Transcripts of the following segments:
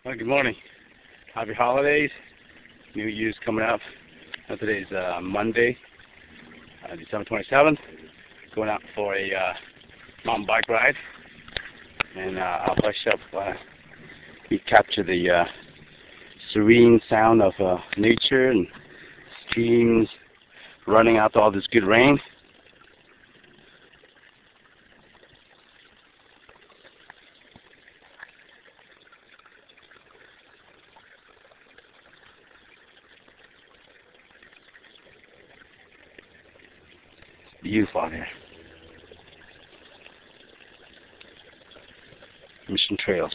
Well, good morning. Happy holidays. New Year's coming up. Today's Monday, December 27th. Going out for a mountain bike ride. And I'll hush up. We capture the serene sound of nature and streams running out all this good rain. Beautiful out here. Mission Trails,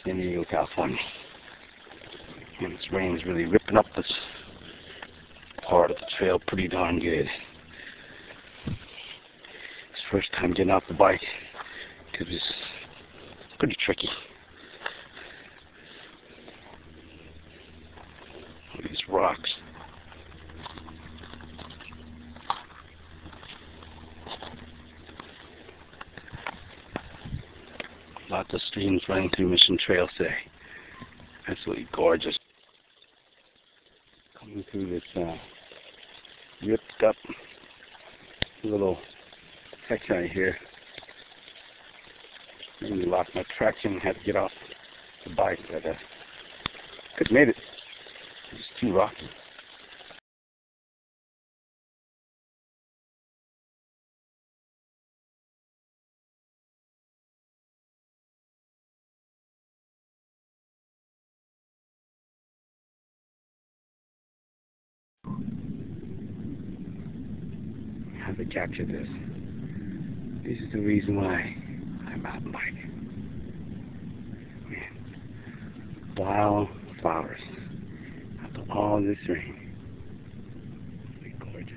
San Diego, California. And this rain is really ripping up this part of the trail pretty darn good. It's the first time getting off the bike because it's pretty tricky. Look at these rocks. Lots of streams running through Mission Trails today. Absolutely gorgeous. Coming through this ripped up little section right here. Maybe lost my traction, had to get off the bike, but could have made it. It's just too rocky. How to capture this. This is the reason why I mountain bike. Man, wildflowers after all this rain. It's gorgeous.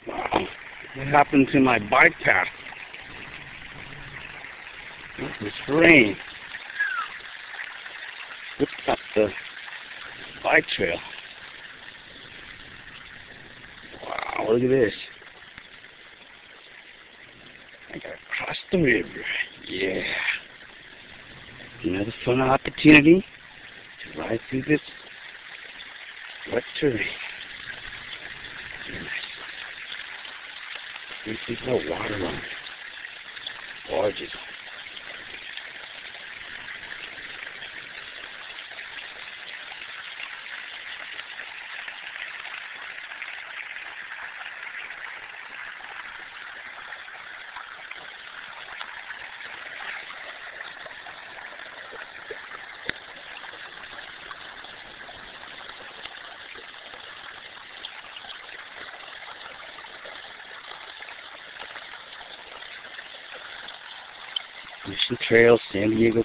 Wow, what happened to my bike path? This rain ripped up the bike trail. Wow, look at this. I gotta cross the river. Yeah. Another fun opportunity to ride through this wet terrain. Very nice. There's no water on it. Gorgeous. Mission Trails, San Diego,